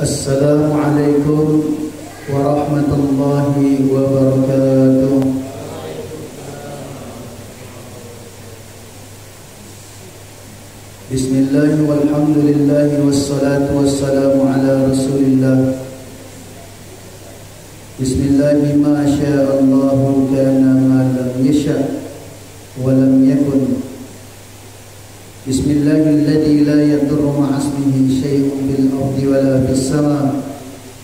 Assalamualaikum warahmatullahi wabarakatuh. Bismillah walhamdulillah wassalatu wassalamu ala rasulillah. Bismillah ma sya'allahu kana ma lam yasha' wa lam yakun. Bismillahilladzi la yadurru ma'asmihi syai'un bil ardi wala fis sama'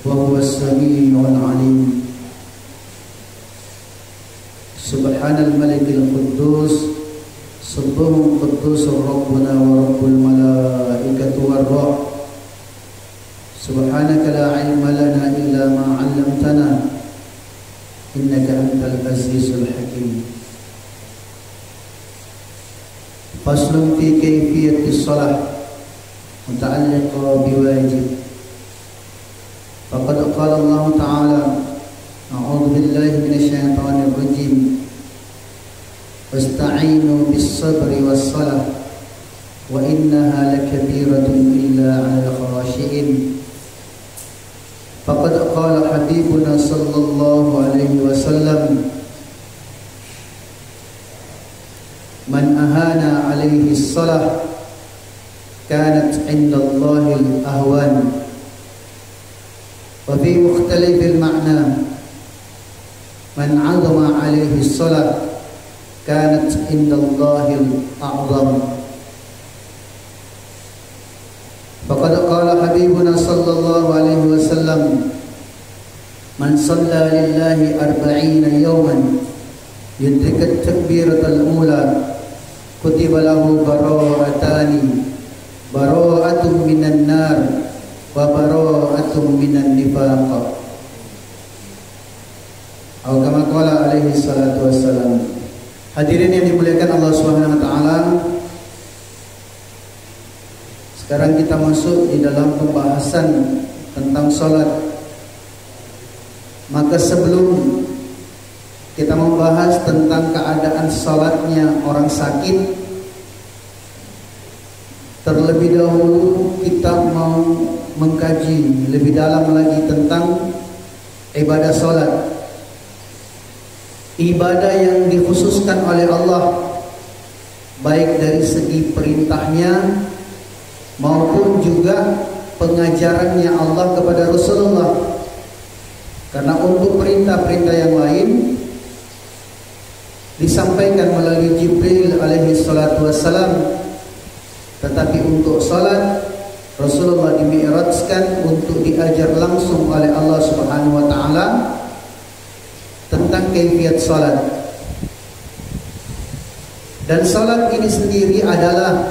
wa huwas samii'ul 'aliim. Subhanal malikil quddus subbuhun quddusur rabbuna wa rabbul malaikati war ruh. Subhanaka la 'ilma lana illa ma 'allamtana innaka antal azizul hakim. Faslun fi kayfiyatis shalah muta'alliqa biwajib. Faqad qala Allah Ta'ala a'udzu billahi minasy syaithanir rajim. Wasta'inu bis-sabri was-shalah wa innaha lakabiratun illa 'alal khashi'in. Faqad qala habibuna sallallahu alaihi wasallam man ahana alaihi salah kanat indallahi al-ahwan. Wa fi mukhtalifil ma'na man 'azama alaihi salah kanat indallahi al-a'zam. Faqad qala habibuna sallallahu alaihi wasallam man shalla lillahi 40 yawman yudrikat takbiratul ula kutiba lahu bara'atani, bara'atun minan nar wa bara'atun minan nifaq. Atau kama qala alaihi salatu wassalam. Hadirin yang dimuliakan Allah Subhanahu wa taala, sekarang kita masuk di dalam pembahasan tentang salat. Maka sebelum kita membahas tentang keadaan salatnya orang sakit, terlebih dahulu kita mau mengkaji lebih dalam lagi tentang ibadah salat. Ibadah yang dikhususkan oleh Allah, baik dari segi perintahnya maupun juga pengajarannya Allah kepada Rasulullah. Karena untuk perintah-perintah yang lain disampaikan melalui Jibril alaihi salatu wassalam, tetapi untuk salat Rasulullah dimi'rajkan untuk diajar langsung oleh Allah Subhanahu wa taala tentang kaifiyat salat. Dan salat ini sendiri adalah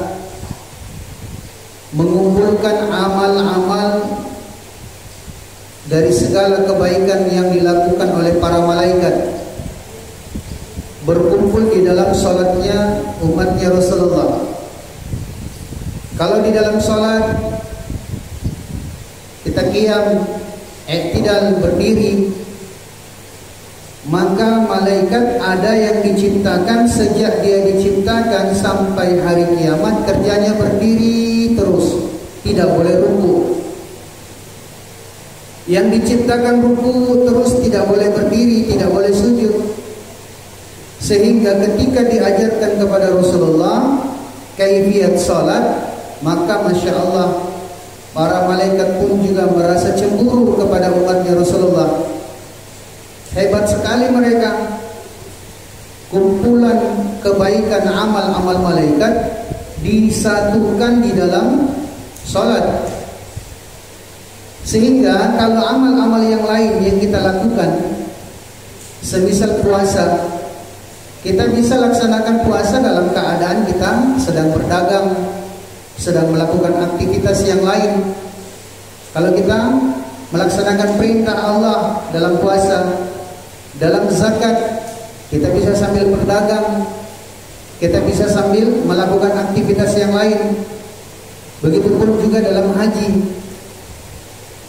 mengumpulkan amal-amal dari segala kebaikan yang dilakukan oleh para malaikat, berkumpul di dalam salatnya umatnya Rasulullah. Kalau di dalam salat kita qiyam, i'tidal, berdiri, maka malaikat ada yang diciptakan sejak dia diciptakan sampai hari kiamat kerjanya berdiri terus, tidak boleh ruku. Yang diciptakan ruku terus, tidak boleh berdiri, tidak boleh sujud. Sehingga ketika diajarkan kepada Rasulullah kaifiyat salat, maka Masya Allah para malaikat pun juga merasa cemburu kepada umatnya Rasulullah. Hebat sekali mereka, kumpulan kebaikan amal-amal malaikat disatukan di dalam salat. Sehingga kalau amal-amal yang lain yang kita lakukan, semisal puasa, kita bisa laksanakan puasa dalam keadaan kita sedang berdagang, sedang melakukan aktivitas yang lain. Kalau kita melaksanakan perintah Allah dalam puasa, dalam zakat, kita bisa sambil berdagang, kita bisa sambil melakukan aktivitas yang lain. Begitupun juga dalam haji.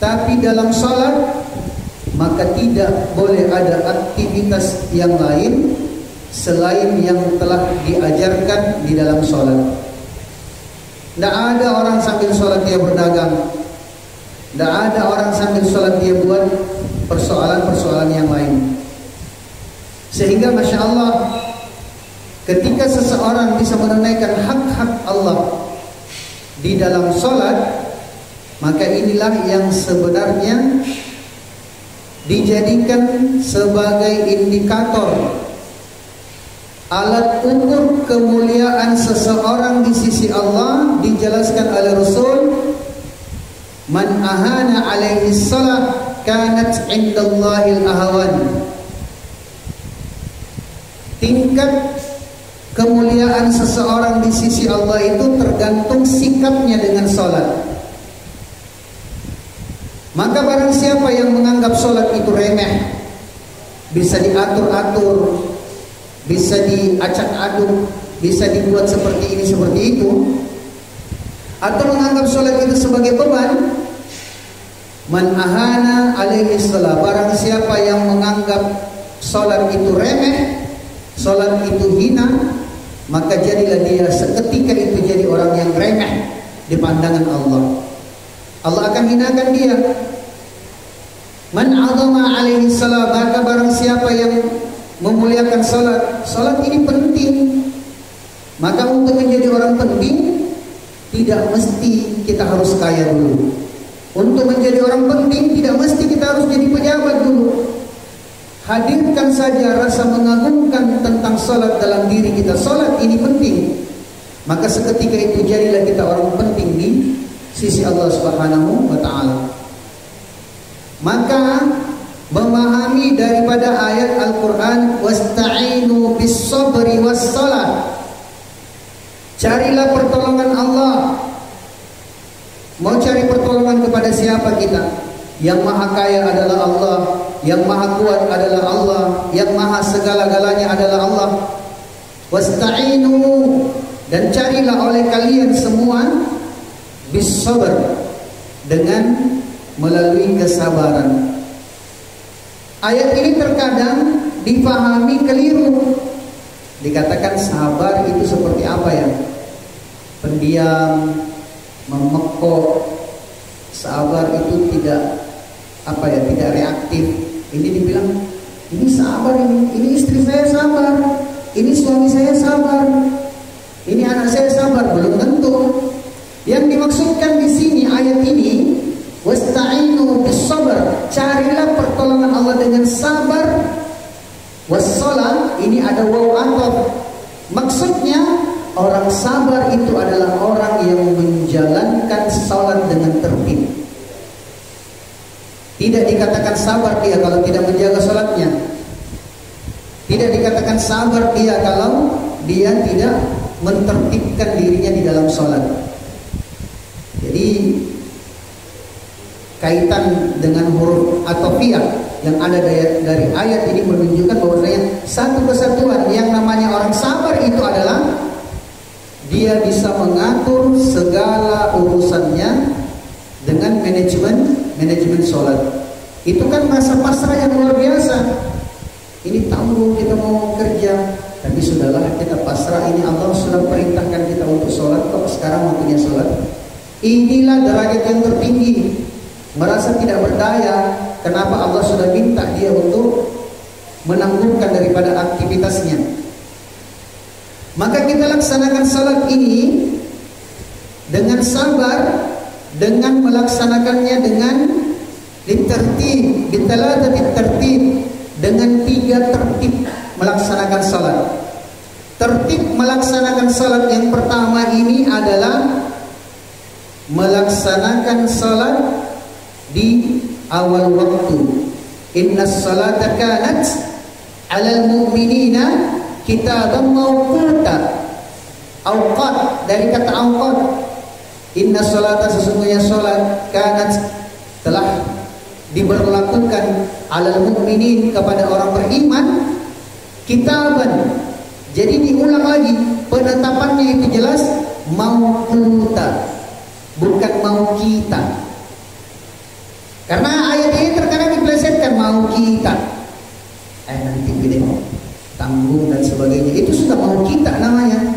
Tapi dalam salat, maka tidak boleh ada aktivitas yang lain selain yang telah diajarkan di dalam salat. Tidak ada orang sambil salat dia berdagang. Tidak ada orang sambil sholat dia buat persoalan-persoalan yang lain. Sehingga Masya Allah, ketika seseorang bisa menunaikan hak-hak Allah di dalam sholat, maka inilah yang sebenarnya dijadikan sebagai indikator, alat ukur kemuliaan seseorang di sisi Allah. Dijelaskan oleh Rasul, man ahana alaihi salah kanat indallahil ahwan. Tingkat kemuliaan seseorang di sisi Allah itu tergantung sikapnya dengan sholat. Maka barang siapa yang menganggap sholat itu remeh, bisa diatur-atur, bisa diacak-aduk, bisa dibuat seperti ini seperti itu, atau menganggap sholat itu sebagai beban, man ahana alaihi salah, barang siapa yang menganggap sholat itu remeh, sholat itu hina, maka jadilah dia seketika itu jadi orang yang remeh di pandangan Allah. Allah akan hinakan dia. Man azama alaihi salat, maka barang siapa yang memuliakan salat, salat ini penting. Maka untuk menjadi orang penting tidak mesti kita harus kaya dulu. Untuk menjadi orang penting tidak mesti kita harus jadi pejabat dulu. Hadirkan saja rasa mengagumkan tentang salat dalam diri kita. Salat ini penting. Maka seketika itu jadilah kita orang penting di sisi Allah Subhanahu wa ta'ala. Maka memahami daripada ayat Al-Quran, wasta'inu bis sabri was salat, carilah pertolongan Allah. Mau cari pertolongan kepada siapa kita? Yang maha kaya adalah Allah, yang maha kuat adalah Allah, yang maha segala-galanya adalah Allah. Wasta'inu, dan carilah oleh kalian semua bis sabr, dengan melalui kesabaran. Ayat ini terkadang dipahami keliru. Dikatakan sabar itu seperti apa ya? Pendiam, memekok. Sabar itu tidak tidak reaktif. Ini dibilang ini sabar, ini istri saya sabar, ini suami saya sabar, ini anak saya sabar. Belum tentu. Yang dimaksudkan di sini ayat ini, wasta'inu bis sabr, carilah pertolongan Allah dengan sabar. Wassalam, ini ada waw ataf. Maksudnya orang sabar itu adalah orang yang menjalankan salat dengan tertib. Tidak dikatakan sabar dia kalau tidak menjaga salatnya. Tidak dikatakan sabar dia kalau dia tidak mentertibkan dirinya di dalam salat. Jadi kaitan dengan huruf atofiyah yang ada dari ayat ini menunjukkan bahwasanya satu kesatuan yang namanya orang sabar itu adalah dia bisa mengatur segala urusannya dengan manajemen sholat. Itu kan masa pasrah yang luar biasa. Ini tanggung kita mau kerja, tapi sudahlah kita pasrah. Ini Allah sudah perintahkan kita untuk sholat, kok sekarang waktunya sholat. Inilah derajat yang tertinggi. Merasa tidak berdaya, kenapa Allah sudah minta dia untuk menangguhkan daripada aktivitasnya. Maka kita laksanakan salat ini dengan sabar, dengan melaksanakannya dengan ditertib, tertib, dengan 3 tertib melaksanakan salat. Tertib melaksanakan salat yang pertama ini adalah melaksanakan salat di awal waktu. Innas salata kanat 'alal mu'minina kitaban mawquta. Awqat, dari kata awqat. Innas salata, sesungguhnya salat, kanat, telah diberlakukan 'alal mu'minin, kepada orang beriman, kitaban. Jadi diulang lagi, penetapannya itu jelas mawquta, bukan mau kita. Karena ayat ini terkadang dipelesetkan mau kita, nanti gede tanggung dan sebagainya. Itu sudah mau kita namanya.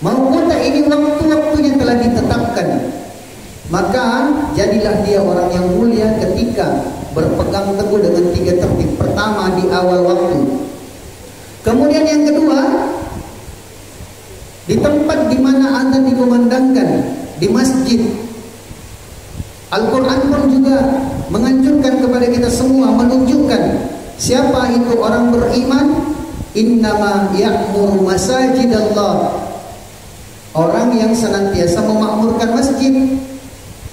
Mau kita ini waktu-waktunya telah ditetapkan. Maka jadilah dia orang yang mulia ketika berpegang teguh dengan 3 tertib. Pertama, di awal waktu. Kemudian yang kedua, di tempat di mana azan dikumandangkan, di masjid. Al-Quran pun juga menganjurkan kepada kita semua, menunjukkan siapa itu orang beriman. Innama ya'muru masajidallah, orang yang senantiasa memakmurkan masjid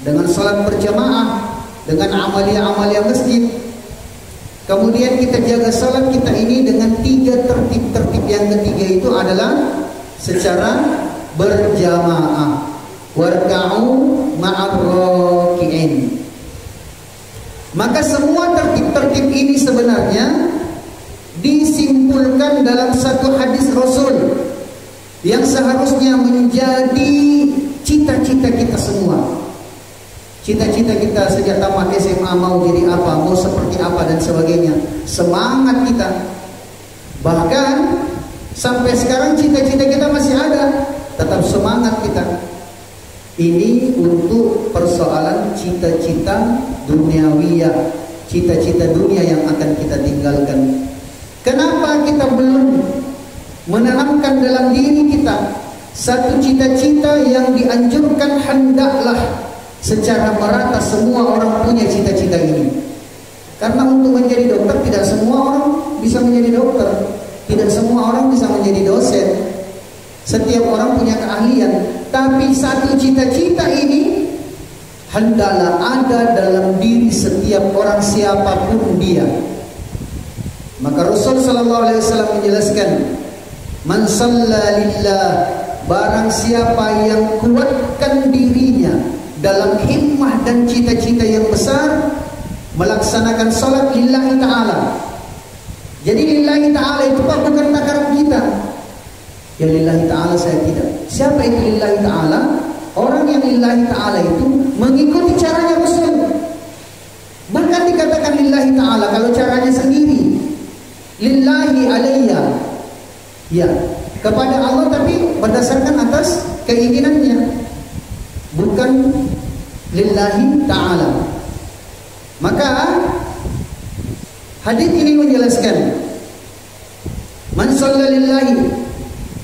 dengan salat berjamaah, dengan amalia-amalia masjid. Kemudian kita jaga salat kita ini dengan 3 tertib. Tertib yang ketiga itu adalah secara berjamaah. Warka'u ma'ar raki'in. Maka semua tertib-tertib ini sebenarnya disimpulkan dalam satu hadis Rasul yang seharusnya menjadi cita-cita kita semua. Cita-cita kita sejak tamat SMA mau jadi apa, mau seperti apa dan sebagainya. Semangat kita. Bahkan sampai sekarang cita-cita kita masih ada. Tetap semangat kita. Ini untuk persoalan cita-cita duniawiyah, cita-cita dunia yang akan kita tinggalkan. Kenapa kita belum menanamkan dalam diri kita satu cita-cita yang dianjurkan hendaklah secara merata semua orang punya cita-cita ini? Karena untuk menjadi dokter tidak semua orang bisa menjadi dokter, tidak semua orang bisa menjadi dosen. Setiap orang punya keahlian, tapi satu cita-cita ini hendaklah ada dalam diri setiap orang siapapun dia. Maka Rasul sallallahu alaihi wasallam menjelaskan, man shalla lillah, barang siapa yang kuatkan dirinya dalam himmah dan cita-cita yang besar, melaksanakan salat lillahi ta'ala. Jadi lillahi ta'ala itu bukan takaran kita. Ya lillahi ta'ala saya tidak. Siapa itu lillahi ta'ala? Orang yang lillahi ta'ala itu mengikuti caranya Rasul. Bukan dikatakan lillahi ta'ala kalau caranya sendiri. Lillahi alayya, ya kepada Allah, tapi berdasarkan atas keinginannya, bukan lillahi ta'ala. Maka hadis ini menjelaskan, man shalla lillahi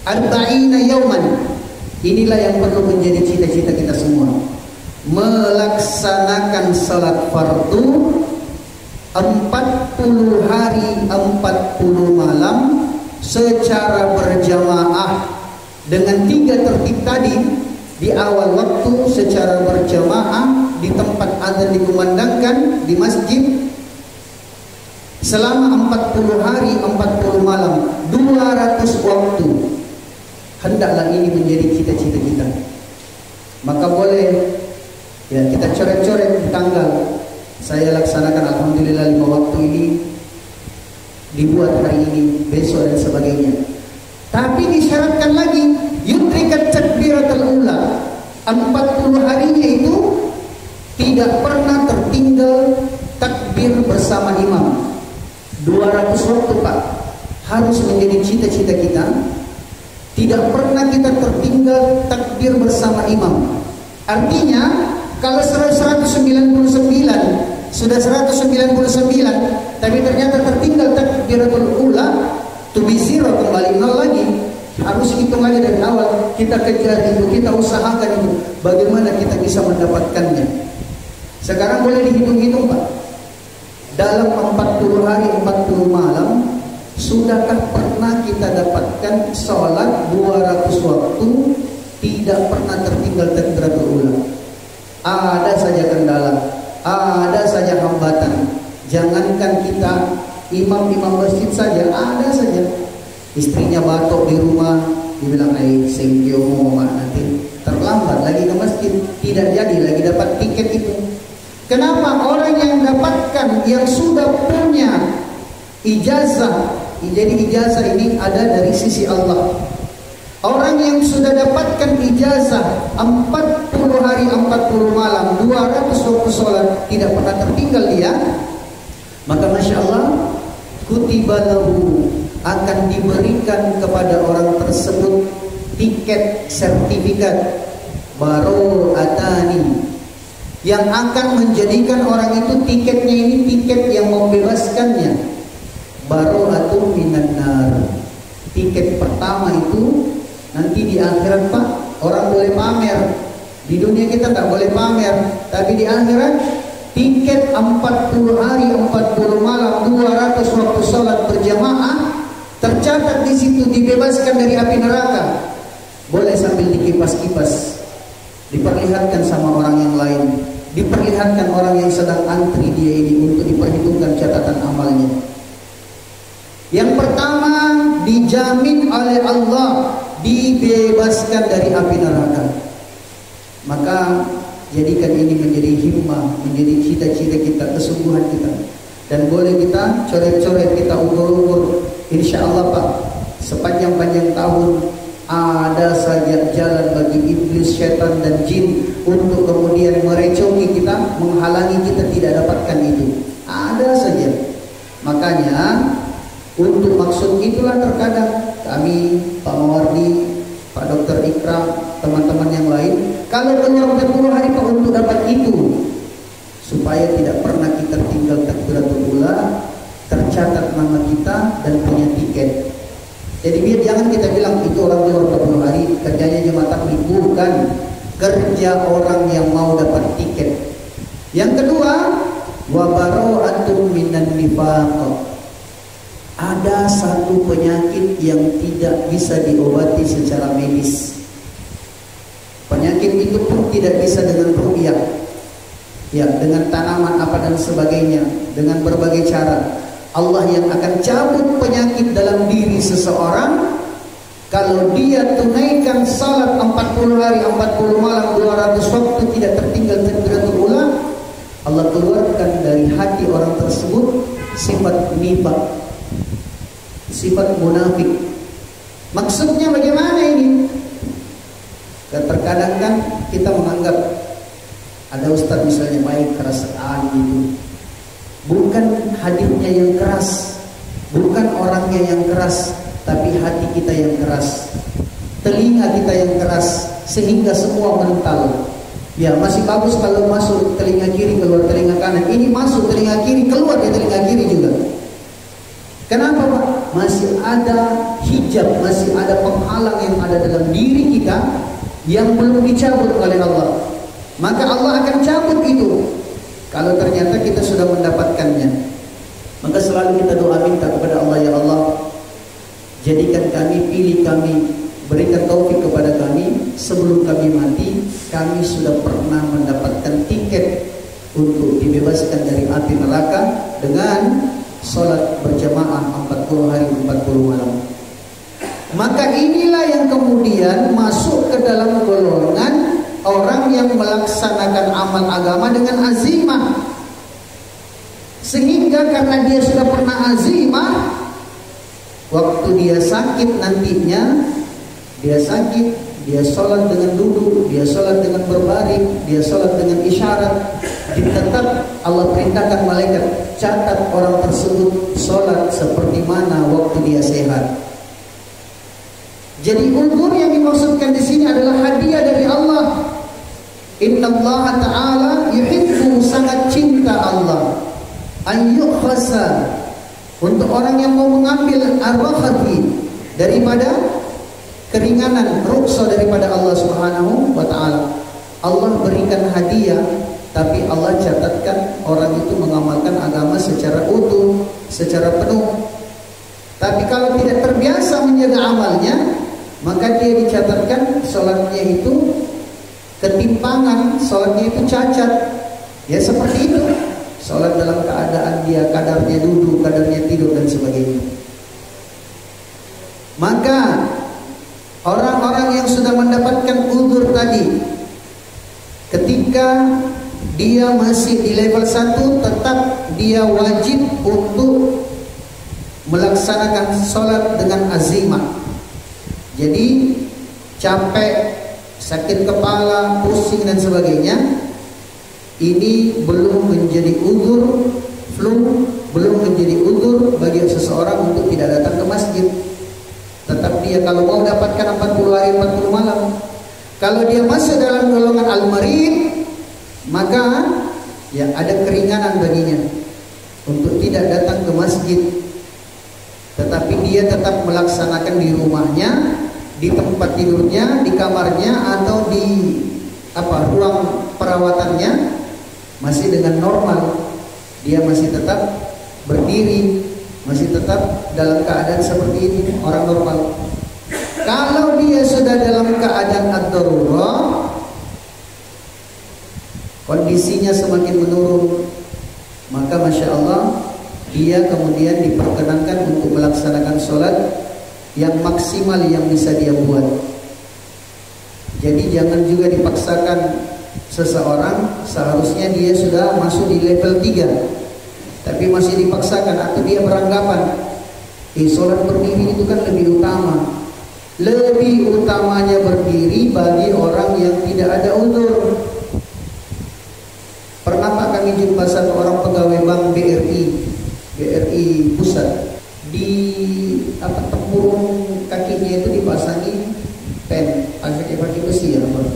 arba'ina yawman. Inilah yang perlu menjadi cita-cita kita semua, melaksanakan salat fardu 40 hari 40 malam secara berjamaah dengan 3 tertib tadi. Di awal waktu secara berjamaah, di tempat azan dikumandangkan di masjid, selama 40 hari 40 malam 200 waktu. Hendaklah ini menjadi cita-cita kita. Maka boleh ya kita coret-coret di tanggal. Saya laksanakan alhamdulillah 5 waktu ini, dibuat hari ini, besok dan sebagainya. Tapi disyaratkan lagi yudrikat takbiratul ula, 40 harinya itu tidak pernah tertinggal takbir bersama imam. 200 waktu Pak, harus menjadi cita-cita kita. Tidak pernah kita tertinggal takbir bersama imam. Artinya kalau 199 sudah 199, tapi ternyata tertinggal takbiratul ula, to be zero, kembali nol lagi. Harus hitung lagi dari awal. Kita kejar itu, kita usahakan itu. Bagaimana kita bisa mendapatkannya? Sekarang boleh dihitung-hitung Pak. Dalam 40 hari 40 malam, sudahkah pernah kita dapatkan sholat 200 waktu tidak pernah tertinggal takbiratul ula? Ada saja kendala, ada saja hambatan. Jangankan kita, imam-imam masjid saja ada saja. Istrinya batuk di rumah, dibilang sengkio nanti terlambat lagi ke masjid, tidak jadi lagi dapat tiket itu. Kenapa? Orang yang dapatkan, yang sudah punya ijazah, jadi ijazah ini ada dari sisi Allah. Orang yang sudah dapatkan ijazah 40 hari 40 malam 200 waktu sholat tidak pernah tertinggal dia, maka Masya Allah, kutiba lahu, akan diberikan kepada orang tersebut tiket sertifikat baro'atani, yang akan menjadikan orang itu tiketnya ini tiket yang membebaskannya. Baro'atun minan nar. Tiket pertama itu nanti di akhirat Pak, orang boleh pamer. Di dunia kita tak boleh pamer, tapi di akhirat tiket 40 hari 40 malam 200 waktu sholat berjamaah tercatat di situ, dibebaskan dari api neraka. Boleh sambil dikipas-kipas, diperlihatkan sama orang yang lain, diperlihatkan orang yang sedang antri dia ini untuk diperhitungkan catatan amalnya. Yang pertama, dijamin oleh Allah dibebaskan dari api neraka. Maka jadikan ini menjadi himmah, menjadi cita-cita kita, kesungguhan kita. Dan boleh kita coret-coret, kita ukur-ukur. Insya Allah Pak, sepanjang-panjang tahun ada saja jalan bagi iblis, syaitan dan jin untuk kemudian merecoki kita, menghalangi kita tidak dapatkan itu. Ada saja. Makanya untuk maksud itulah terkadang kami, Pak Mawardi, Pak Dr. Ikram, teman-teman yang lain, kalau keluar 40 hari Pak untuk dapat itu, supaya tidak pernah kita tinggal takbiratul ula, tercatat nama kita dan punya tiket. Jadi biar jangan kita bilang itu orang keluar 40 hari kerjanya jemaah tabligh, bukan, kerja orang yang mau dapat tiket. Yang kedua, wa bara'atun minan nifaq. Ada satu penyakit yang tidak bisa diobati secara medis. Penyakit itu pun tidak bisa dengan ruqyah, ya, dengan tanaman apa dan sebagainya, dengan berbagai cara. Allah yang akan cabut penyakit dalam diri seseorang kalau dia tunaikan salat 40 hari 40 malam 200 waktu tidak tertinggal takbiratul ula. Allah keluarkan dari hati orang tersebut sifat nifaq, sifat munafik. Maksudnya bagaimana ini? Terkadang kan kita menganggap ada ustaz misalnya baik, keras sekali gitu. Bukan hadirnya yang keras, bukan orangnya yang keras, tapi hati kita yang keras, telinga kita yang keras, sehingga semua mental. Ya masih bagus kalau masuk telinga kiri keluar telinga kanan. Ini masuk telinga kiri keluar di telinga kiri juga. Kenapa Pak? Masih ada hijab, masih ada penghalang yang ada dalam diri kita yang belum dicabut oleh Allah. Maka Allah akan cabut itu kalau ternyata kita sudah mendapatkannya. Maka selalu kita doa minta kepada Allah, ya Allah, jadikan kami, pilih kami, berikan taufik kepada kami sebelum kami mati, kami sudah pernah mendapatkan tiket untuk dibebaskan dari api neraka dengan sholat berjamaah 40 hari 40 malam. Maka inilah yang kemudian masuk ke dalam golongan orang yang melaksanakan amal agama dengan azimah. Sehingga karena dia sudah pernah azimah, waktu dia sakit nantinya, dia sakit, dia sholat dengan duduk, dia sholat dengan berbaring, dia sholat dengan isyarat, ditetap Allah perintahkan malaikat, catat orang tersebut sholat seperti mana waktu dia sehat. Jadi uzur yang dimaksudkan di sini adalah hadiah dari Allah. Inna Allah Ta'ala yuhibbu, sangat cinta Allah, an yukhasa, untuk orang yang mau mengambil ar-rakhati, daripada keringanan, ruksa daripada Allah Subhanahu wa Ta'ala. Allah berikan hadiah, tapi Allah catatkan orang itu mengamalkan agama secara utuh, secara penuh. Tapi kalau tidak terbiasa menjaga amalnya, maka dia dicatatkan sholatnya itu ketimpangan, sholatnya itu cacat. Ya seperti itu, sholat dalam keadaan dia kadarnya duduk, kadarnya tidur dan sebagainya. Maka orang-orang yang sudah mendapatkan uzur tadi, ketika dia masih di level 1, tetap dia wajib untuk melaksanakan sholat dengan azimah. Jadi capek, sakit kepala, pusing dan sebagainya, ini belum menjadi uzur. Flu belum menjadi uzur bagi seseorang untuk tidak datang ke masjid. Tetap dia kalau mau dapatkan 40 hari 40 malam. Kalau dia masuk dalam golongan al-marid, maka ya ada keringanan baginya untuk tidak datang ke masjid, tetapi dia tetap melaksanakan di rumahnya, di tempat tidurnya, di kamarnya, atau di ruang perawatannya masih dengan normal. Dia masih tetap berdiri, masih tetap dalam keadaan seperti ini, orang normal. Kalau dia sudah dalam keadaan ad-darurah, kondisinya semakin menurun, maka Masya Allah dia kemudian diperkenankan untuk melaksanakan sholat yang maksimal yang bisa dia buat. Jadi jangan juga dipaksakan seseorang, seharusnya dia sudah masuk di level 3 tapi masih dipaksakan, atau dia beranggapan sholat berdiri itu kan lebih utama. Lebih utamanya berdiri bagi orang yang tidak ada uzur. Pernah Pak kami jumpa satu orang pegawai bank BRI pusat, di tempurung kakinya itu dipasangi pen pakai besi ya Pak.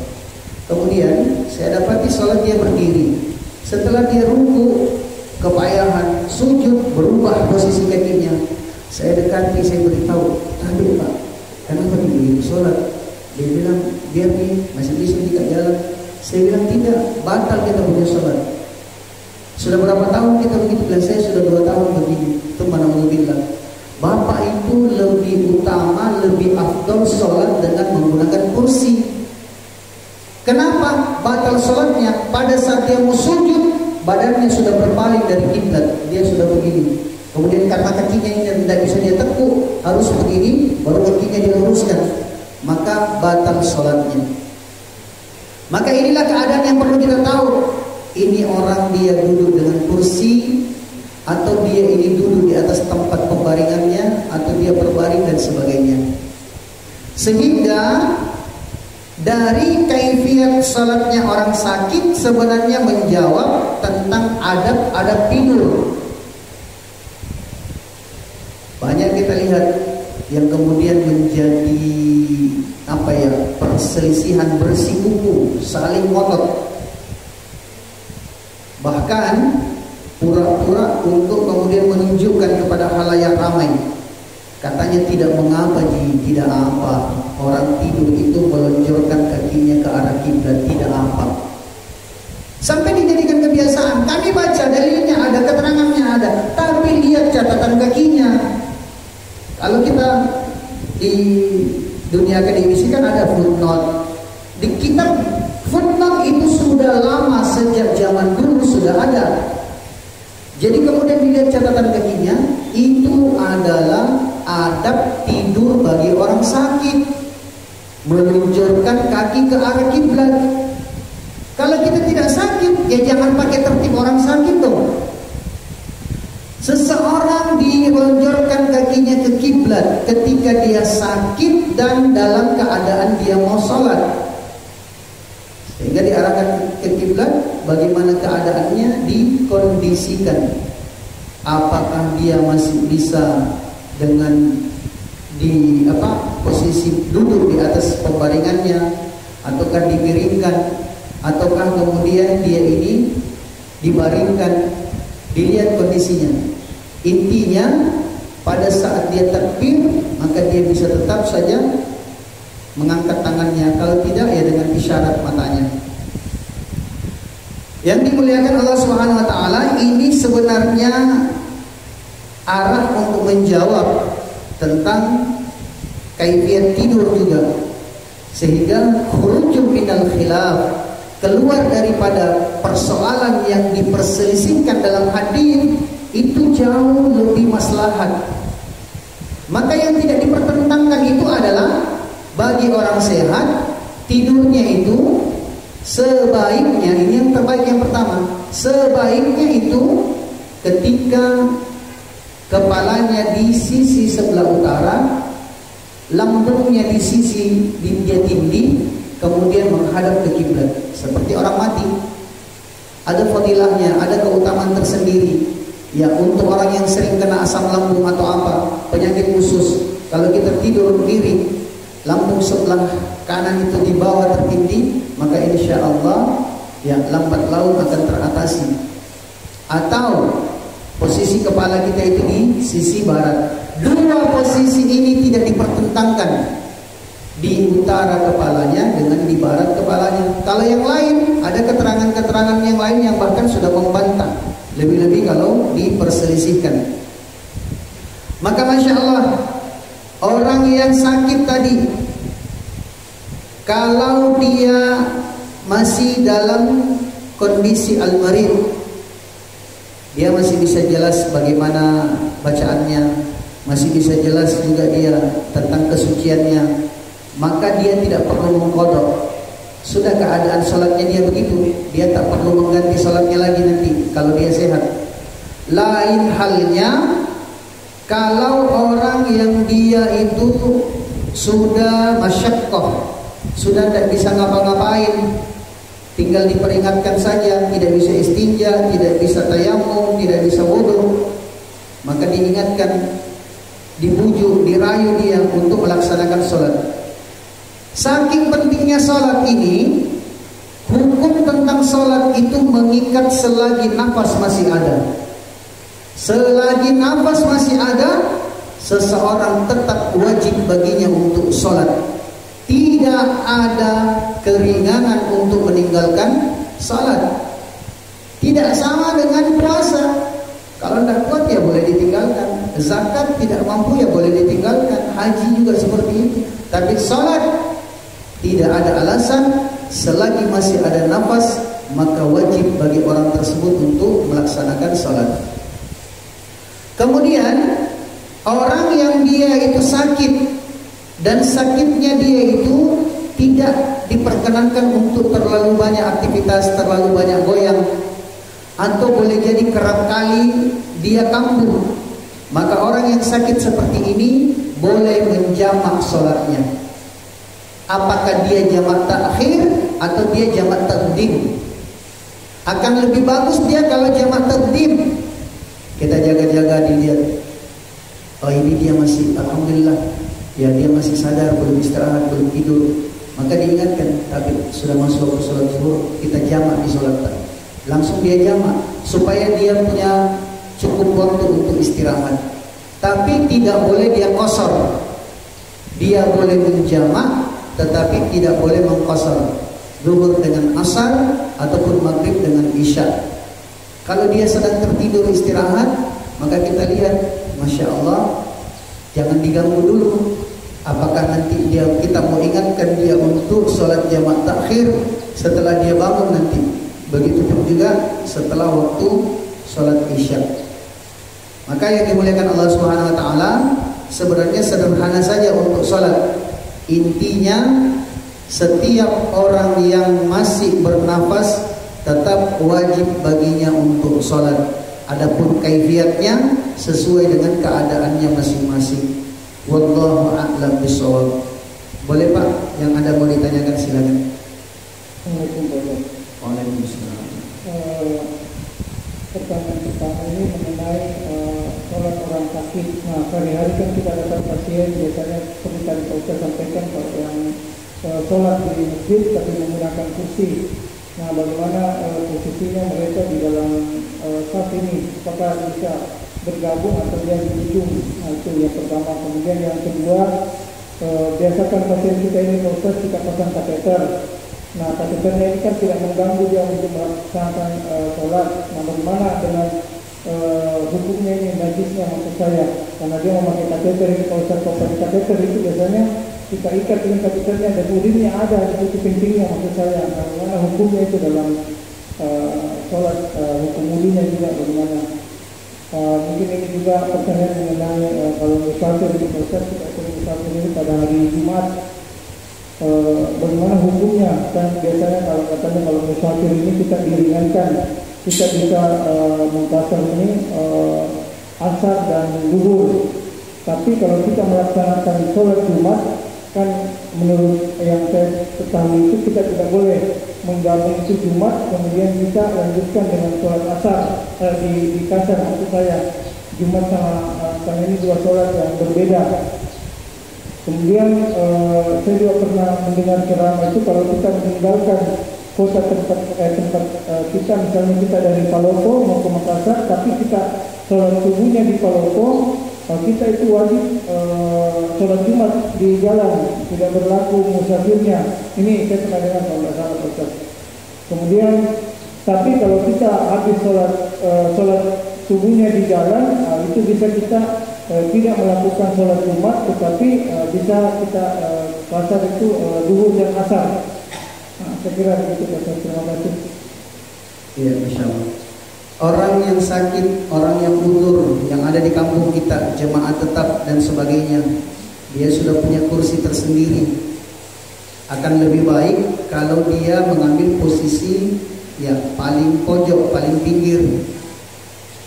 Kemudian saya dapati sholat dia berdiri. Setelah dia ruku, kepayahan, sujud, berubah posisi kakinya. Saya dekati, saya beritahu, aduh Pak, kenapa begitu sholat? Dia bilang, biar nih masih bisa tidak jalan. Saya bilang tidak, batal kita punya sholat. Sudah berapa tahun kita begitu? Bilang saya sudah 2 tahun begini. Itu mana mau bilang, Bapak itu lebih utama, lebih afdol sholat dengan menggunakan kursi. Kenapa batal sholatnya? Pada saat dia mau sujud, badannya sudah berpaling dari kiblat, dia sudah begini. Kemudian karena kakinya ini tidak bisa dia tekuk, harus begini, baru kakinya dia luruskan, maka batal sholatnya. Maka inilah keadaan yang perlu kita tahu. Ini orang dia duduk dengan kursi, atau dia ini duduk di atas tempat pembaringannya, atau dia berbaring dan sebagainya. Sehingga dari kaifiat salatnya orang sakit sebenarnya menjawab tentang adab-adab tidur. Banyak kita lihat yang kemudian menjadi perselisihan bersikuku, saling ngotot. Bahkan pura-pura untuk kemudian menunjukkan kepada halayak ramai, katanya tidak mengapa tidak apa, orang tidur itu melonjorkan kakinya ke arah kiblat, tidak apa. Sampai dijadikan kebiasaan. Kami baca dalilnya ada, keterangannya ada, tapi lihat catatan kakinya. Kalau kita di dunia akademisi kan ada footnote. Di kitab footnote itu sudah lama, sejak zaman dulu sudah ada. Jadi kemudian dilihat catatan kakinya, itu adalah adab tidur bagi orang sakit, melunjurkan kaki ke arah kiblat. Kalau kita tidak sakit, ya jangan pakai tertib orang sakit dong. Seseorang dilunjurkan kakinya ke kiblat ketika dia sakit dan dalam keadaan dia mau sholat, sehingga diarahkan ke kiblat. Bagaimana keadaannya dikondisikan. Apakah dia masih bisa dengan posisi duduk di atas pembaringannya, ataukah dimiringkan, ataukah kemudian dia ini dibaringkan. Dilihat kondisinya. Intinya pada saat dia takbir, maka dia bisa tetap saja mengangkat tangannya. Kalau tidak, ya dengan isyarat matanya. Yang dimuliakan Allah Subhanahu wa taala, ini sebenarnya arah untuk menjawab tentang kaifiat tidur juga. Sehingga khurujum minal khilaf, keluar daripada persoalan yang diperselisihkan dalam hadis, itu jauh lebih maslahat. Maka yang tidak dipertentangkan itu adalah bagi orang sehat, tidurnya itu sebaiknya, ini yang terbaik yang pertama, sebaiknya itu ketika kepalanya di sisi sebelah utara, lambungnya di sisi dia tindih, kemudian menghadap ke kiblat seperti orang mati. Ada fadilahnya, ada keutamaan tersendiri. Ya, untuk orang yang sering kena asam lambung atau penyakit khusus, kalau kita tidur miring, lambung sebelah kanan itu di bawah tertindih, maka insya Allah ya lambat laun akan teratasi. Atau posisi kepala kita itu di sisi barat. Dua posisi ini tidak dipertentangkan, di utara kepalanya dengan di barat kepalanya. Kalau yang lain, ada keterangan-keterangan yang lain yang bahkan sudah membantah, lebih-lebih kalau diperselisihkan. Maka Masya Allah, orang yang sakit tadi, kalau dia masih dalam kondisi al-marid, dia masih bisa jelas bagaimana bacaannya, masih bisa jelas juga dia tentang kesuciannya, maka dia tidak perlu mengqadha. Sudah keadaan sholatnya dia begitu, dia tak perlu mengganti sholatnya lagi nanti kalau dia sehat. Lain halnya kalau orang yang dia itu sudah masyaqqah, sudah tidak bisa ngapa-ngapain, tinggal diperingatkan saja, tidak bisa istinja, tidak bisa tayamum, tidak bisa wudu, maka diingatkan, dibujuk, dirayu dia untuk melaksanakan sholat. Saking pentingnya sholat ini, hukum tentang sholat itu mengikat selagi nafas masih ada. Selagi nafas masih ada, seseorang tetap wajib baginya untuk sholat. Tidak ada keringanan untuk meninggalkan sholat. Tidak sama dengan puasa. Kalau tidak kuat ya boleh ditinggalkan. Zakat tidak mampu ya boleh ditinggalkan. Haji juga seperti itu. Tapi sholat tidak ada alasan. Selagi masih ada nafas, maka wajib bagi orang tersebut untuk melaksanakan sholat. Kemudian orang yang dia itu sakit, dan sakitnya dia itu tidak diperkenankan untuk terlalu banyak aktivitas, terlalu banyak goyang, atau boleh jadi kerap kali dia kambuh, maka orang yang sakit seperti ini boleh menjamak sholatnya. Apakah dia jamak takhir atau dia jamak taqdim? Akan lebih bagus dia kalau jamak taqdim. Kita jaga-jaga dilihat, oh ini dia masih, alhamdulillah, ya dia masih sadar, belum istirahat, belum tidur, maka diingatkan. Tapi sudah masuk ke sholat zuhur, kita jamak di sholat, langsung dia jamak supaya dia punya cukup waktu untuk istirahat. Tapi tidak boleh dia qasar. Dia boleh menjamak, tetapi tidak boleh mengqasar. Zuhur dengan asar ataupun maghrib dengan isya. Kalau dia sedang tertidur istirahat, maka kita lihat, Masya Allah, jangan diganggu dulu. Apakah nanti kita mau ingatkan dia untuk sholat jamak takhir setelah dia bangun nanti. Begitupun juga setelah waktu sholat isya. Maka yang dimuliakan Allah Subhanahu Wa Taala, sebenarnya sederhana saja untuk sholat. Intinya setiap orang yang masih bernafas tetap wajib baginya untuk sholat. Adapun kaifiatnya sesuai dengan keadaannya masing-masing. Wallahu a'lam bishawab. Boleh Pak, yang ada mau ditanyakan silakan. Waalaikumsalam. Pertanyaan pertama ini mengenai sholat orang sakit. Nah, hari-hari kan kita datang pasien, biasanya seperti tadi Pak Ustaz sampaikan, kalau yang sholat di masjid tapi menggunakan kursi. Nah, bagaimana posisinya mereka di dalam saf ini? Apakah bisa bergabung atau dia di ujung? Nah, itu yang pertama. Kemudian yang kedua, biasakan pasien kita ini Pak Ustaz kita pasang kateter. Nah, kateternya ini kan tidak mengganggu dia untuk melaksanakan sholat. Nah, bagaimana dengan hukumnya ini, najisnya maksud saya? Karena dia memakai kateter ini, Pak Ustaz, kalau kateter itu biasanya kita ikat dengan kateternya dan urinnya ada di situ pentingnya maksud saya. Nah, bagaimana hukumnya itu dalam sholat, hukum urinnya juga bagaimana? Mungkin ini juga pertanyaan mengenai kalau musafir di Ustaz, kita sering musafir ini pada hari Jumat, bagaimana hukumnya? Kan biasanya kalau katanya kalau musafir ini kita diringankan, kita bisa mengkasar ini asar dan zuhur. Tapi kalau kita melaksanakan sholat Jumat, kan menurut yang saya ketahui itu kita tidak boleh menggabung itu Jumat kemudian kita lanjutkan dengan sholat asar di kasar. Maksud saya Jumat sama ini dua sholat yang berbeda. Kemudian saya juga pernah mendengar ceramah itu kalau kita meninggalkan kota tempat kita, misalnya kita dari Palopo mau ke Makassar, tapi kita sholat subuhnya di Palopo, kita itu wajib sholat Jumat di jalan, tidak berlaku musafirnya. Ini saya pernah dengar kalau tidak salah Ustaz. Kemudian, tapi kalau kita habis sholat subuhnya di jalan, itu bisa kita tidak melakukan sholat Jumat, tetapi bisa kita pasar itu zuhur dan asar. Saya kira begitu Ustaz. Terima kasih. Iya, insyaallah. Orang yang sakit, orang yang udur, yang ada di kampung kita, jemaah tetap dan sebagainya, dia sudah punya kursi tersendiri. Akan lebih baik kalau dia mengambil posisi ya paling pojok, paling pinggir.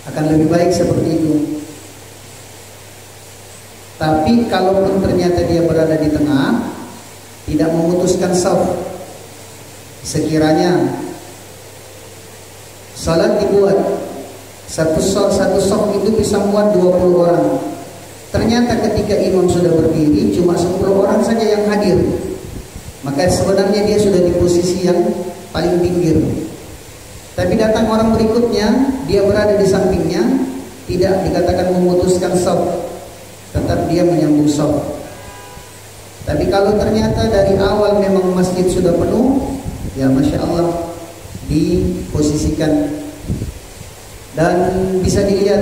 Akan lebih baik seperti itu. Tapi kalaupun ternyata dia berada di tengah, tidak memutuskan shaf, sekiranya salat dibuat satu shaf itu bisa muat 20 orang. Ternyata ketika imam sudah berdiri cuma 10 orang saja yang hadir, maka sebenarnya dia sudah di posisi yang paling pinggir. Tapi datang orang berikutnya, dia berada di sampingnya, tidak dikatakan memutuskan shaf, tetap dia menyambung shaf. Tapi kalau ternyata dari awal memang masjid sudah penuh, ya Masya Allah, diposisikan dan bisa dilihat,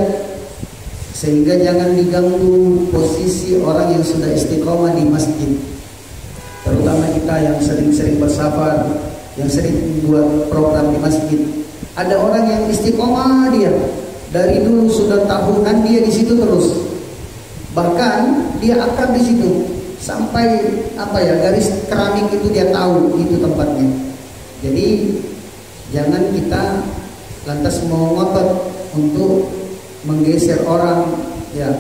sehingga jangan diganggu posisi orang yang sudah istiqomah di masjid, terutama kita yang sering-sering bersafar, yang sering buat program di masjid. Ada orang yang istiqomah, dia dari dulu sudah tahunan dia di situ terus, bahkan dia akrab di situ sampai garis keramik itu dia tahu itu tempatnya. Jadi jangan kita lantas mau ngotot untuk menggeser orang, ya,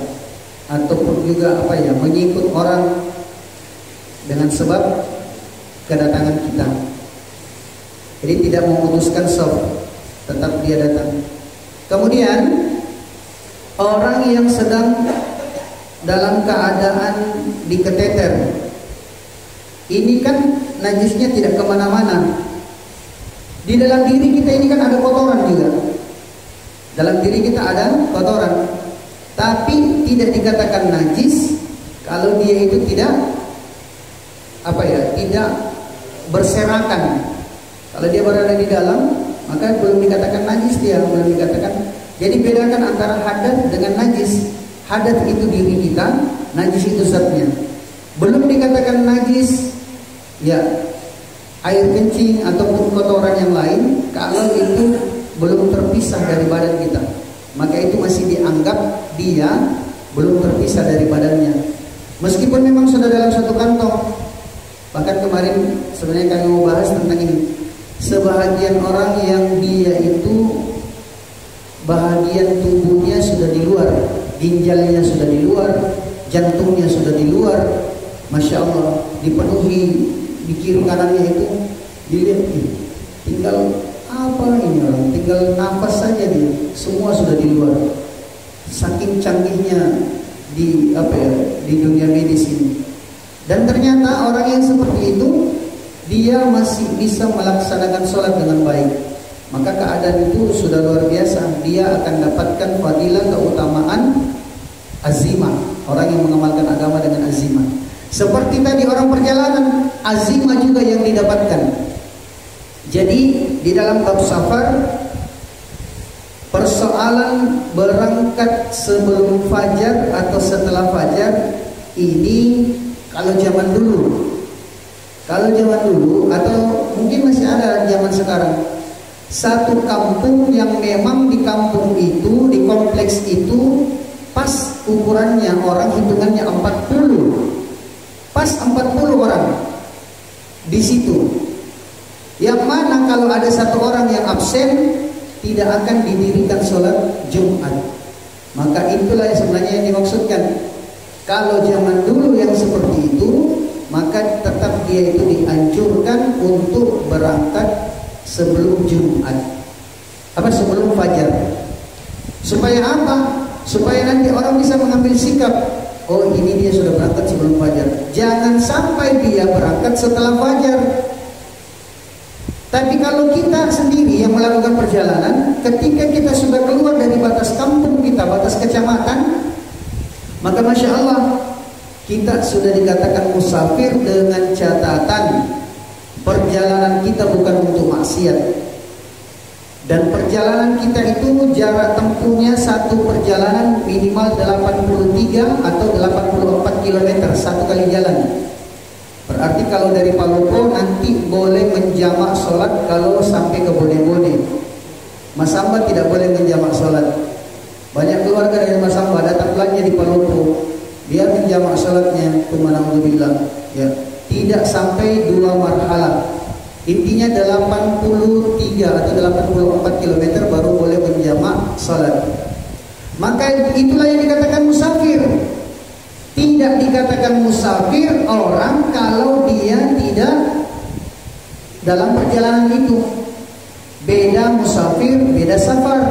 ataupun juga mengikut orang dengan sebab kedatangan kita. Jadi tidak memutuskan shaf, tetap dia datang. Kemudian orang yang sedang dalam keadaan diketeter, ini kan najisnya tidak kemana-mana. Di dalam diri kita ini kan ada kotoran juga. Dalam diri kita ada kotoran, tapi tidak dikatakan najis kalau dia itu tidak tidak berserakan. Kalau dia berada di dalam, maka belum dikatakan najis, dia belum dikatakan. Jadi bedakan antara hadas dengan najis. Hadas itu diri kita, najis itu zatnya. Belum dikatakan najis ya air kencing ataupun kotoran yang lain kalau itu belum terpisah dari badan kita, maka itu masih dianggap dia belum terpisah dari badannya, meskipun memang sudah dalam satu kantong. Bahkan kemarin sebenarnya kami mau bahas tentang ini. Sebahagian orang yang dia itu bahagian tubuhnya sudah di luar, ginjalnya sudah di luar, jantungnya sudah di luar, Masya Allah, dipenuhi di kiri kanannya itu, dilihat tinggal apa ini orang, tinggal nafas saja dia, semua sudah di luar. Saking canggihnya di dunia medis ini. Dan ternyata orang yang seperti itu dia masih bisa melaksanakan sholat dengan baik, maka keadaan itu sudah luar biasa. Dia akan dapatkan fadilah, keutamaan azimah, orang yang mengamalkan agama dengan azimah. Seperti tadi orang perjalanan, azimah juga yang didapatkan. Jadi di dalam bab safar, persoalan berangkat sebelum fajar atau setelah fajar ini kalau zaman dulu. Kalau zaman dulu atau mungkin masih ada zaman sekarang, satu kampung yang memang di kampung itu, di kompleks itu pas ukurannya orang hitungannya 40. Pas 40 orang di situ. Yang mana kalau ada satu orang yang absen, tidak akan didirikan sholat Jumat. Maka itulah yang sebenarnya yang dimaksudkan. Kalau zaman dulu yang seperti itu, maka tetap dia itu dianjurkan untuk berangkat sebelum Jumat, sebelum fajar. Supaya apa? Supaya nanti orang bisa mengambil sikap, oh ini dia sudah berangkat sebelum fajar. Jangan sampai dia berangkat setelah fajar. Tapi kalau kita sendiri yang melakukan perjalanan, ketika kita sudah keluar dari batas kampung kita, batas kecamatan, maka Masya Allah, kita sudah dikatakan musafir dengan catatan perjalanan kita bukan untuk maksiat. Dan perjalanan kita itu jarak tempuhnya satu perjalanan minimal 83 atau 84 km satu kali jalan. Berarti kalau dari Palopo nanti boleh menjamak sholat kalau sampai ke Bone-Bone. Mas Amba tidak boleh menjamak sholat. Banyak keluarga dari Mas Amba datang belanja di Palopo, dia menjamak sholatnya, alhamdulillah, ya, tidak sampai 2 marhalah. Intinya 83 atau 84 km baru boleh menjamak sholat. Maka itulah yang dikatakan musafir. Tidak dikatakan musafir orang kalau dia tidak dalam perjalanan itu. Beda musafir, beda safar.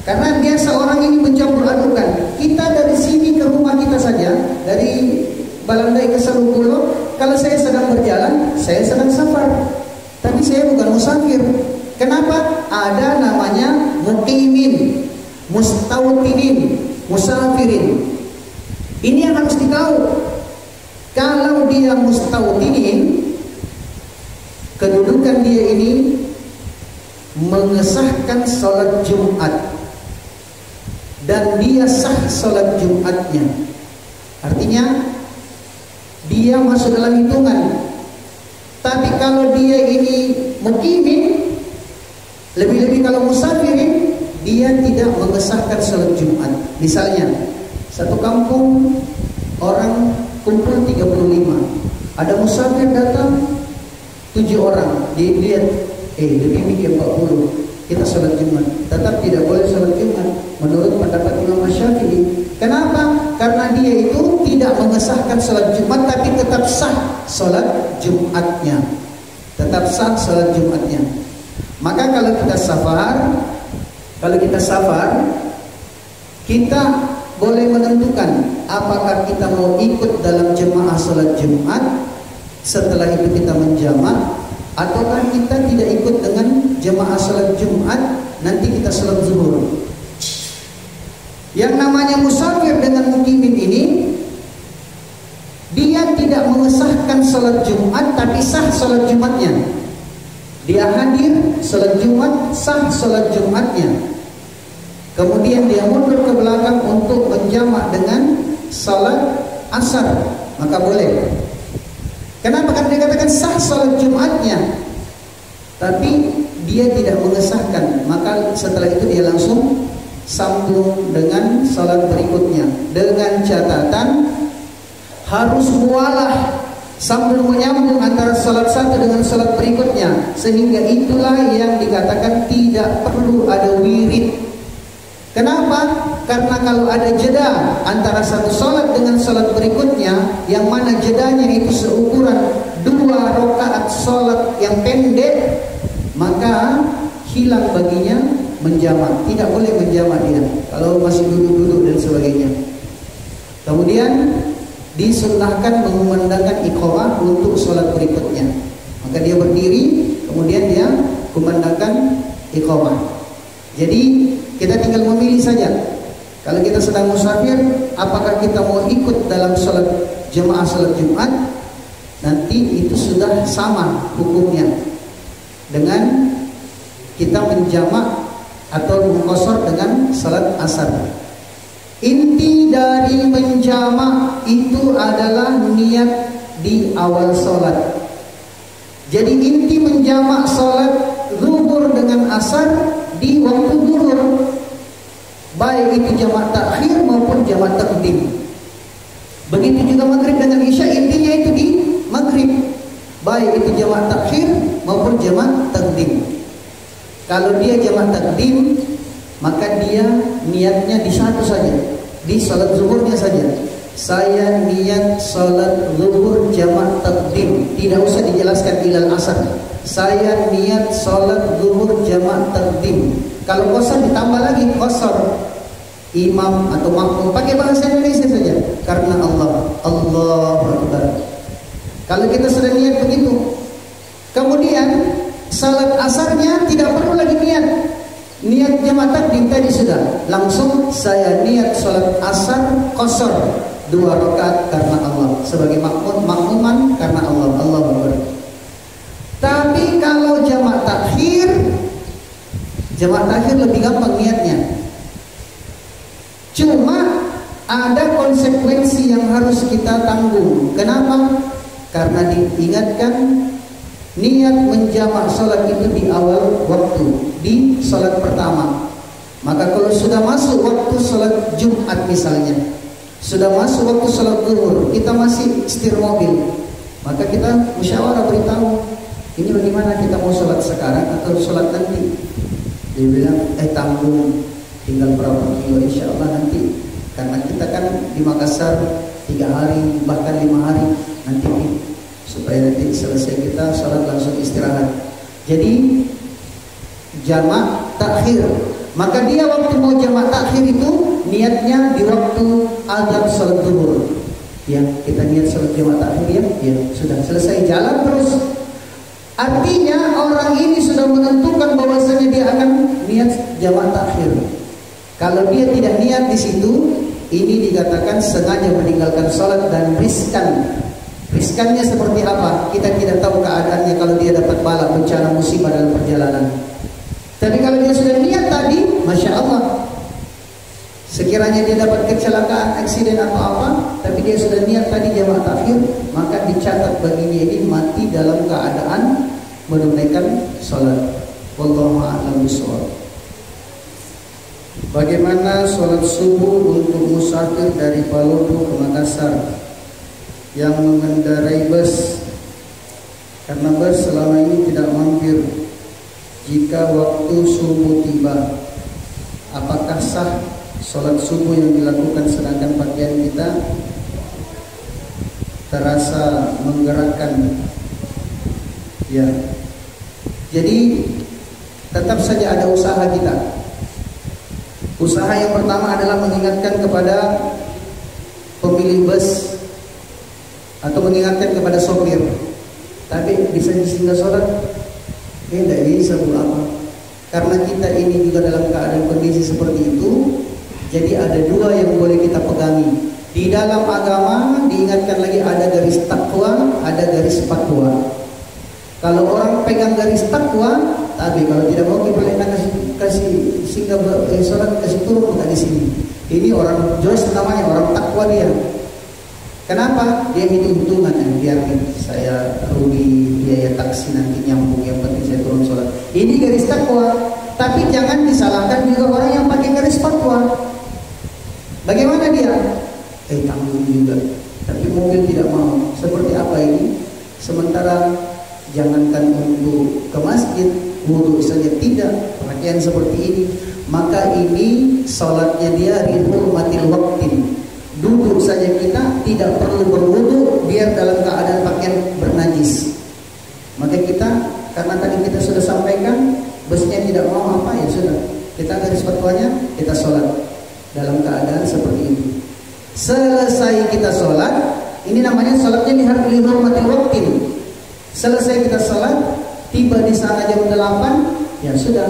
Karena dia seorang ini mencampur adukan. Kita dari sini ke rumah kita saja, dari Balandai ke Salungkulo, kalau saya sedang berjalan, saya sedang safar. Tapi saya bukan musafir. Kenapa? Ada namanya muqimin, mustawtinin, musafirin. Ini yang harus ditahu. Kalau dia mustawtinin, kedudukan dia ini mengesahkan sholat Jumat dan dia sah sholat Jumatnya. Artinya dia masuk dalam hitungan. Tapi kalau dia ini muqimin, lebih-lebih kalau musafirin, dia tidak mengesahkan sholat Jumat. Misalnya satu kampung orang kumpul 35, ada musafir datang 7 orang, dilihat lebih mikir 40, kita sholat Jumat. Tetap tidak boleh sholat Jumat menurut pendapat Imam Syafi'i. Kenapa? Karena dia itu tidak mengesahkan sholat Jumat, tapi tetap sah sholat Jumatnya. Tetap sah sholat Jumatnya. Maka kalau kita safar, kita boleh menentukan apakah kita mau ikut dalam jemaah sholat Jumat, setelah itu kita menjamak, ataukah kita tidak ikut dengan jemaah sholat Jumat, nanti kita sholat zuhur. Yang namanya musafir dengan muqimin ini, dia tidak mengesahkan sholat Jumat, tapi sah sholat Jumatnya. Dia hadir sholat Jumat, sah sholat Jumatnya. Kemudian dia mundur ke belakang untuk menjamak dengan salat asar, maka boleh. Kenapa? Karena dia katakan sah salat Jumatnya, tapi dia tidak mengesahkan. Maka setelah itu dia langsung sambung dengan salat berikutnya, dengan catatan harus mualah, sambil menyambung antara salat satu dengan salat berikutnya. Sehingga itulah yang dikatakan tidak perlu ada wirid. Kenapa? Karena kalau ada jeda antara satu sholat dengan sholat berikutnya, yang mana jedanya itu seukuran 2 rakaat sholat yang pendek, maka hilang baginya menjamak. Tidak boleh menjamak dia kalau masih duduk-duduk dan sebagainya. Kemudian disunnahkan mengumandangkan iqamah untuk sholat berikutnya. Maka dia berdiri, kemudian dia kumandangkan iqamah. Jadi kita tinggal memilih saja. Kalau kita sedang musafir, apakah kita mau ikut dalam sholat jemaah sholat Jumat, nanti itu sudah sama hukumnya dengan kita menjamak atau mengqashar dengan sholat asar. Inti dari menjamak itu adalah niat di awal sholat. Jadi inti menjamak sholat zuhur dengan asar di waktu zuhur, baik itu jamak takhir maupun jamak taqdim. Begitu juga maghrib dengan isya, intinya itu di maghrib, baik itu jamak takhir maupun jamak taqdim. Kalau dia jamak taqdim, maka dia niatnya di satu saja, di salat zuhurnya saja. Saya niat salat zuhur jamak taqdim, tidak usah dijelaskan ilal asar. Saya niat salat zuhur jamak taqdim. Kalau qashar ditambah lagi qashar, imam atau makmum, pakai bahasa Indonesia saja. Karena Allahu Akbar. Kalau kita sudah niat begitu, kemudian salat asarnya tidak perlu lagi niat jamaah takdim tadi sudah langsung saya niat salat asar qasar 2 rakaat karena Allah sebagai makmuman karena Allah Akbar. Tapi kalau jamaah takhir lebih gampang niatnya. Cuma ada konsekuensi yang harus kita tanggung. Kenapa? Karena diingatkan niat menjamak salat itu di awal waktu, di salat pertama. Maka kalau sudah masuk waktu salat Jumat misalnya, sudah masuk waktu salat zuhur, kita masih setir mobil, maka kita musyawarah beritahu, ini bagaimana kita mau salat sekarang atau salat nanti? Dia bilang, tanggung, tinggal berapa kilo insya Allah nanti. Karena kita kan di Makassar 3 hari bahkan 5 hari nanti, supaya nanti selesai kita salat langsung istirahat. Jadi jamak takhir. Maka dia waktu mau jamak takhir itu niatnya di waktu azan salat zuhur. Ya, kita niat salat jamak takhir ya sudah selesai jalan terus. Artinya orang ini sudah menentukan bahwasanya dia akan niat jamak takhir. Kalau dia tidak niat di situ, ini dikatakan sengaja meninggalkan salat dan riskan. Riskannya seperti apa? Kita tidak tahu keadaannya kalau dia dapat bala bencana musibah dalam perjalanan. Tapi kalau dia sudah niat tadi, Masya Allah, sekiranya dia dapat kecelakaan, aksiden atau apa, tapi dia sudah niat tadi jamaah takhir, maka dicatat baginya ini mati dalam keadaan menunaikan salat. Wallahu a'lam bishawab. Bagaimana sholat subuh untuk musafir dari Palopo ke Makassar yang mengendarai bus, karena bus selama ini tidak mampir jika waktu subuh tiba? Apakah sah sholat subuh yang dilakukan sedangkan pakaian kita terasa menggerakkan? Ya, jadi tetap saja ada usaha kita. Usaha yang pertama adalah mengingatkan kepada pemilik bus atau mengingatkan kepada sopir. Tapi bisa disingkat sholat? Tidak bisa apa? Karena kita ini juga dalam keadaan kondisi seperti itu. Jadi ada 2 yang boleh kita pegangi. Di dalam agama diingatkan lagi ada garis takwa, ada garis fatwa. Kalau orang pegang garis takwa, tapi kalau tidak mau kita kasih singgah sholat, kasih turun bukan di sini. Ini orang Jos namanya, orang takwa dia. Kenapa? Dia hitung-hitungan, biar saya rugi biaya taksi nanti nyambung, yang penting saya turun sholat. Ini garis takwa. Tapi jangan disalahkan juga orang yang pakai garis fatwa. Bagaimana dia? Tanggung juga. Tapi mobil tidak mau. Seperti apa ini? Sementara jangankan untuk ke masjid, wudu saja tidak, pakaian seperti ini, maka ini salatnya dia dihormatil waktin. Duduk saja kita tidak perlu berwudu biar dalam keadaan pakaian bernajis. Maka kita, karena tadi kita sudah sampaikan, busnya tidak mau apa, ya sudah, kita garis fatwanya, kita sholat dalam keadaan seperti ini. Selesai kita sholat, ini namanya sholatnya dihormatil waktin. Selesai kita sholat, tiba di sana jam 8, ya sudah,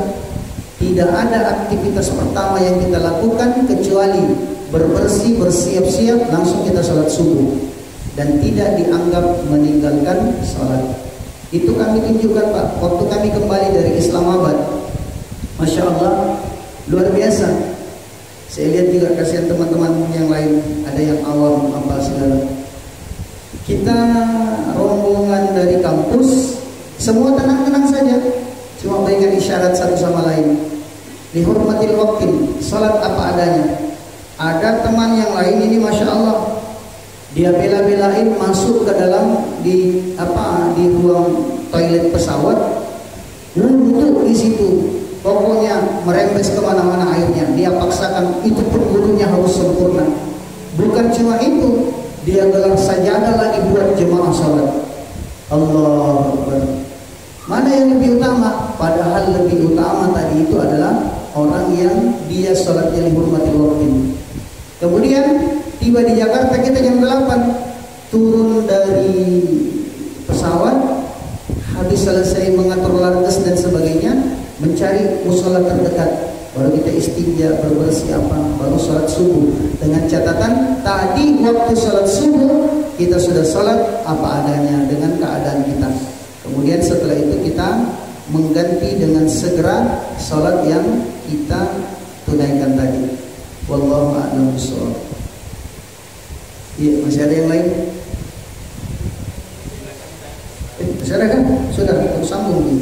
tidak ada aktivitas pertama yang kita lakukan kecuali berbersih, bersiap-siap, langsung kita sholat subuh, dan tidak dianggap meninggalkan sholat. Itu kami tunjukkan Pak, waktu kami kembali dari Islamabad. Masya Allah, luar biasa. Saya lihat juga kasihan teman-teman yang lain, ada yang awam apa segala. Kita rombongan dari kampus, semua tenang-tenang saja, cuma berikan isyarat satu sama lain. Dihormatil waktin, salat apa adanya. Ada teman yang lain ini Masya Allah, dia bela-belain masuk ke dalam di ruang toilet pesawat, wudhu di situ. Pokoknya merembes kemana-mana airnya. Dia paksakan, itu pun wudhunya harus sempurna. Bukan cuma itu, dia gelar sajadah lagi buat jemaah salat. Allahu Akbar. Mana yang lebih utama? Padahal lebih utama tadi itu adalah orang yang dia salatnya dihormati waktu. Kemudian tiba di Jakarta kita jam 8, turun dari pesawat, habis selesai mengatur largas dan sebagainya, mencari musola terdekat, baru kita istinja, berbersih apa, baru sholat subuh. Dengan catatan tadi waktu sholat subuh kita sudah sholat apa adanya dengan keadaan kita. Kemudian setelah itu kita mengganti dengan segera sholat yang kita tunaikan tadi. Wallahu a'lam bishawab. Iya, masih ada yang lain? Masih ada kan? Sudah, kita sambung nih.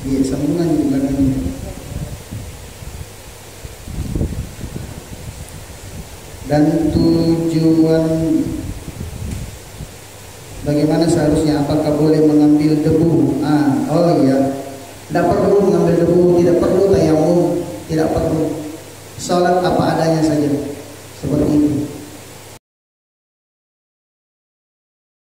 Iya, sambungan di belakang ini. Dan tujuan bagaimana seharusnya, apakah boleh